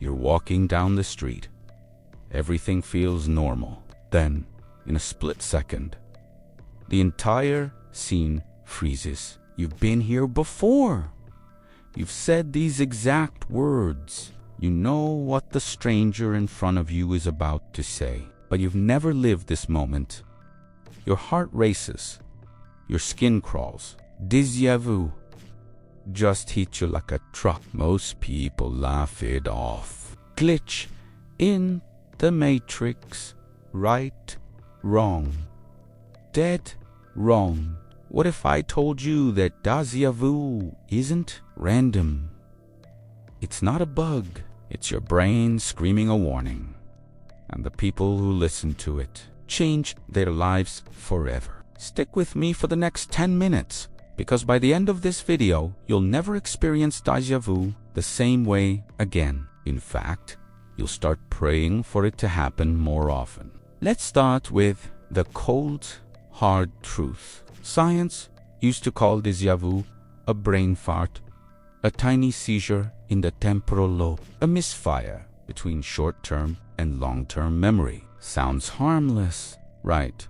You're walking down the street. Everything feels normal. Then, in a split second, the entire scene freezes. You've been here before. You've said these exact words. You know what the stranger in front of you is about to say, but you've never lived this moment. Your heart races. Your skin crawls. Déjà vu just hit you like a truck. Most people laugh it off. Glitch in the matrix. Right, wrong, dead wrong. What if I told you that déjà vu isn't random? It's not a bug. It's your brain screaming a warning. And the people who listen to it change their lives forever. Stick with me for the next 10 minutes, because by the end of this video, you'll never experience déjà vu the same way again. In fact, you'll start praying for it to happen more often. Let's start with the cold, hard truth. Science used to call déjà vu a brain fart, a tiny seizure in the temporal lobe, a misfire between short-term and long-term memory. Sounds harmless, right?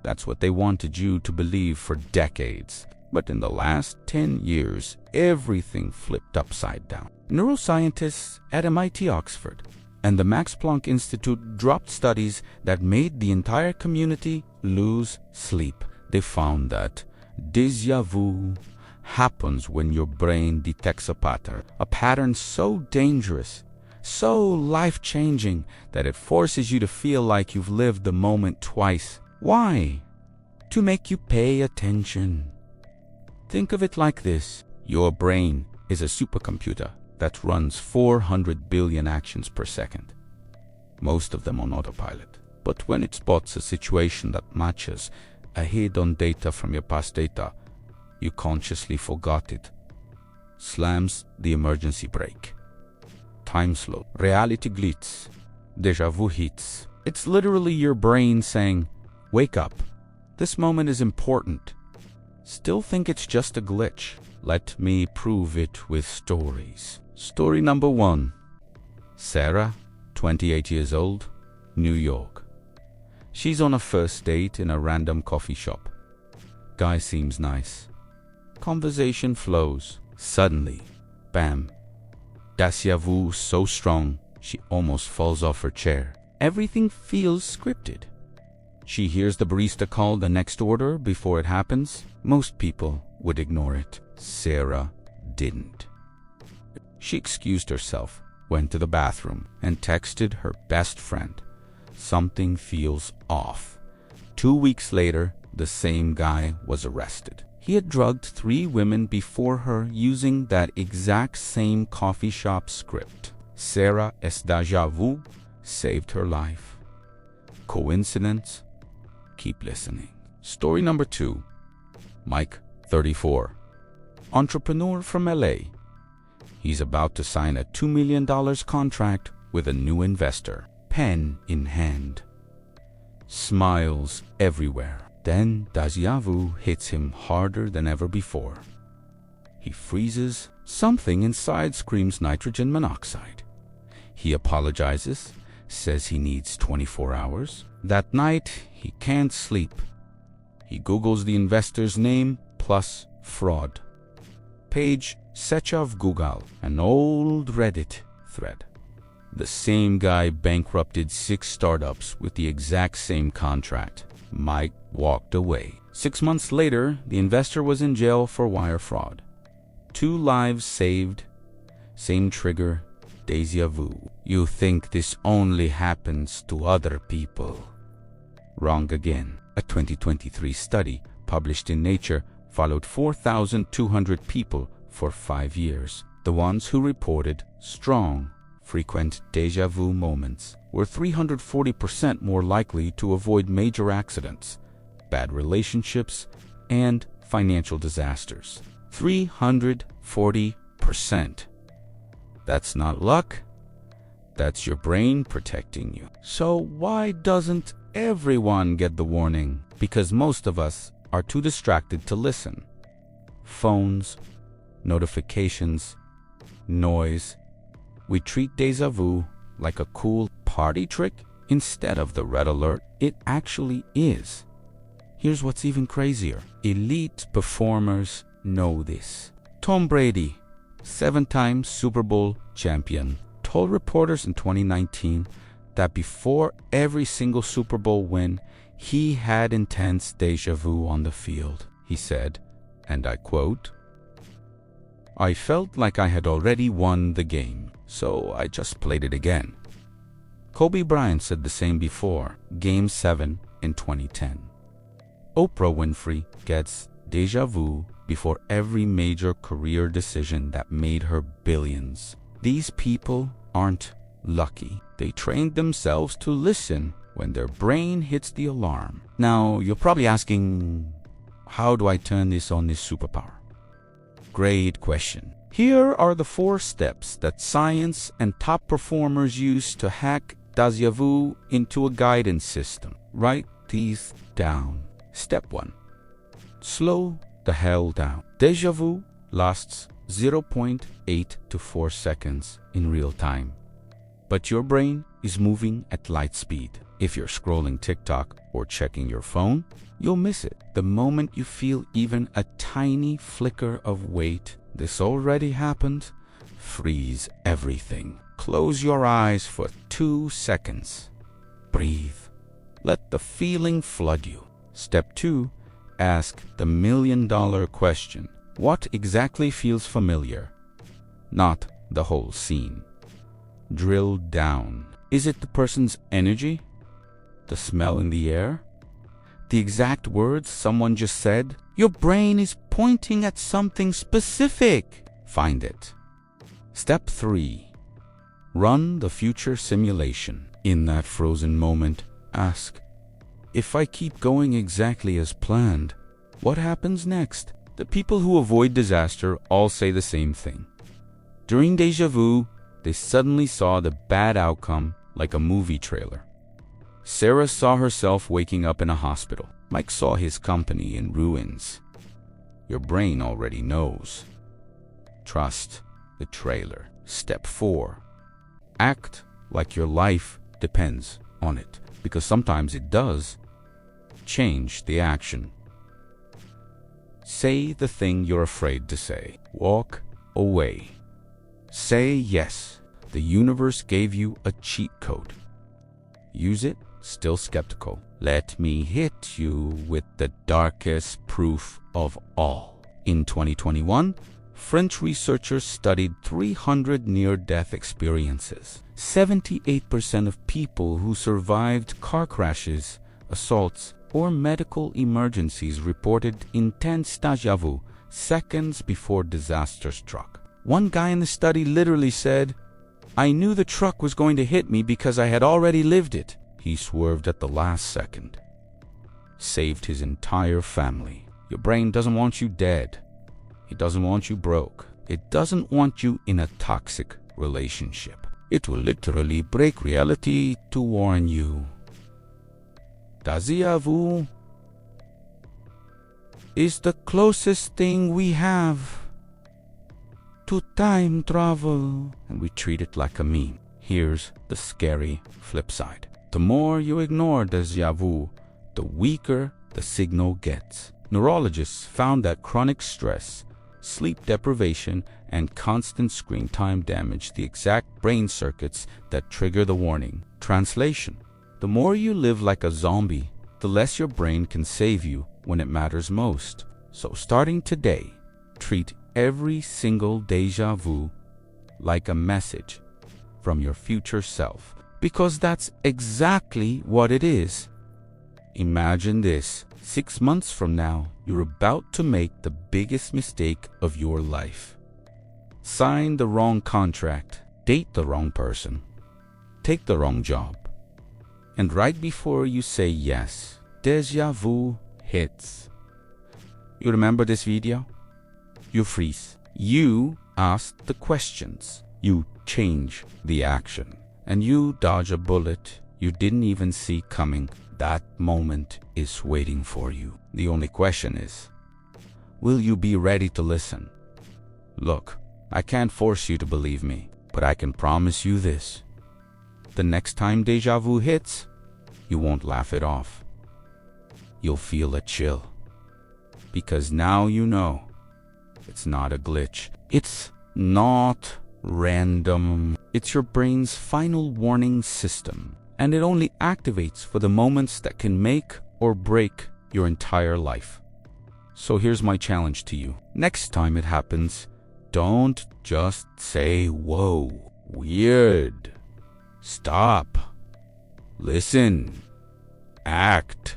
That's what they wanted you to believe for decades. But in the last 10 years, everything flipped upside down. Neuroscientists at MIT Oxford and the Max Planck Institute dropped studies that made the entire community lose sleep. They found that déjà vu happens when your brain detects a pattern so dangerous, so life-changing, that it forces you to feel like you've lived the moment twice. Why? To make you pay attention. Think of it like this. Your brain is a supercomputer that runs 400 billion actions per second, most of them on autopilot. But when it spots a situation that matches a hidden data from your past data, you consciously forgot it, slams the emergency brake. Time slow, reality glitches, déjà vu hits. It's literally your brain saying, wake up, this moment is important. Still think it's just a glitch? Let me prove it with stories. Story number 1. Sarah, 28 years old, New York. She's on a first date in a random coffee shop. Guy seems nice. Conversation flows. Suddenly, bam. Déjà vu so strong, she almost falls off her chair. Everything feels scripted. She hears the barista call the next order before it happens. Most people would ignore it. Sarah didn't. She excused herself, went to the bathroom, and texted her best friend. Something feels off. 2 weeks later, the same guy was arrested. He had drugged 3 women before her using that exact same coffee shop script. Sarah's déjà vu saved her life. Coincidence? Keep listening. Story number 2. Mike, 34. Entrepreneur from LA. He's about to sign a $2 million contract with a new investor. Pen in hand. Smiles everywhere. Then déjà vu hits him harder than ever before. He freezes. Something inside screams nitrogen monoxide. He apologizes, says he needs 24 hours. That night, he can't sleep. He Googles the investor's name plus fraud. Page Sechav Google, an old Reddit thread. The same guy bankrupted 6 startups with the exact same contract. Mike walked away. 6 months later, the investor was in jail for wire fraud. 2 lives saved. Same trigger, déjà vu. You think this only happens to other people. Wrong again. A 2023 study published in Nature followed 4,200 people for 5 years. The ones who reported strong, frequent déjà vu moments were 340% more likely to avoid major accidents, bad relationships, and financial disasters. 340%. That's not luck. That's your brain protecting you. So why doesn't everyone get the warning? Because most of us are too distracted to listen. Phones, notifications, noise. We treat déjà vu like a cool party trick instead of the red alert it actually is. Here's what's even crazier. Elite performers know this. Tom Brady, 7-time Super Bowl champion, told reporters in 2019 that before every single Super Bowl win, he had intense déjà vu on the field. He said, and I quote, "I felt like I had already won the game, so I just played it again." Kobe Bryant said the same before Game 7 in 2010. Oprah Winfrey gets déjà vu before every major career decision that made her billions. These people aren't lucky. They trained themselves to listen when their brain hits the alarm. Now, you're probably asking, how do I turn this on this superpower? Great question. Here are the 4 steps that science and top performers use to hack déjà vu into a guidance system. Write these down. Step 1. Slow the hell down. Déjà vu lasts 0.8 to 4 seconds in real time. But your brain is moving at light speed. If you're scrolling TikTok or checking your phone, you'll miss it. The moment you feel even a tiny flicker of weight, this already happened, freeze everything. Close your eyes for 2 seconds. Breathe. Let the feeling flood you. Step 2. Ask the $1,000,000 question. What exactly feels familiar? Not the whole scene. Drill down. Is it the person's energy? The smell in the air? The exact words someone just said? Your brain is pointing at something specific. Find it. Step 3. Run the future simulation. In that frozen moment, ask, if I keep going exactly as planned, what happens next? The people who avoid disaster all say the same thing. During déjà vu, they suddenly saw the bad outcome like a movie trailer. Sarah saw herself waking up in a hospital. Mike saw his company in ruins. Your brain already knows. Trust the trailer. Step 4. Act like your life depends on it, because sometimes it does. Change the action. Say the thing you're afraid to say. Walk away. Say yes. The universe gave you a cheat code. Use it. Still skeptical. Let me hit you with the darkest proof of all. In 2021, French researchers studied 300 near-death experiences. 78% of people who survived car crashes, assaults, or medical emergencies reported intense déjà vu seconds before disaster struck. One guy in the study literally said, "I knew the truck was going to hit me because I had already lived it." He swerved at the last second. Saved his entire family. Your brain doesn't want you dead. It doesn't want you broke. It doesn't want you in a toxic relationship. It will literally break reality to warn you. Déjà vu is the closest thing we have to time travel, and we treat it like a meme. Here's the scary flip side. The more you ignore déjà vu, the weaker the signal gets. Neurologists found that chronic stress, sleep deprivation, and constant screen time damage the exact brain circuits that trigger the warning. Translation: the more you live like a zombie, the less your brain can save you when it matters most. So starting today, treat every single déjà vu like a message from your future self, because that's exactly what it is. Imagine this. 6 months from now, you're about to make the biggest mistake of your life. Sign the wrong contract, date the wrong person, take the wrong job. And right before you say yes, déjà vu hits. You remember this video? You freeze. You ask the questions. You change the action. And you dodge a bullet you didn't even see coming. That moment is waiting for you. The only question is, will you be ready to listen? Look, I can't force you to believe me, But I can promise you this. The next time deja vu hits, you won't laugh it off. You'll feel a chill. Because now you know it's not a glitch. It's not random. It's your brain's final warning system. And it only activates for the moments that can make or break your entire life. So here's my challenge to you. Next time it happens, don't just say, "Whoa, weird." Stop. Listen. Act.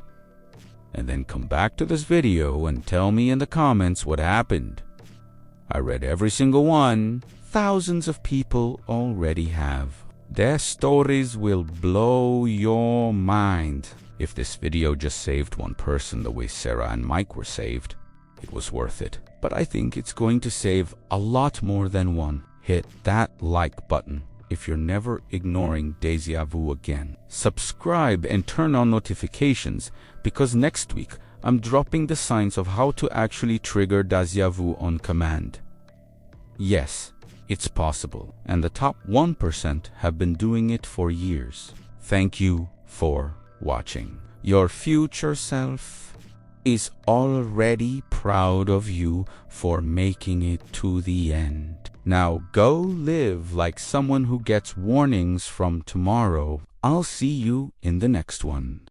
And then come back to this video and tell me in the comments what happened. I read every single one. Thousands of people already have. Their stories will blow your mind. If this video just saved one person the way Sarah and Mike were saved, it was worth it. But I think it's going to save a lot more than one. Hit that like button if you're never ignoring déjà vu again. Subscribe and turn on notifications, because next week I'm dropping the science of how to actually trigger déjà vu on command. Yes, it's possible, and the top 1% have been doing it for years. Thank you for watching. Your future self is already proud of you for making it to the end. Now go live like someone who gets warnings from tomorrow. I'll see you in the next one.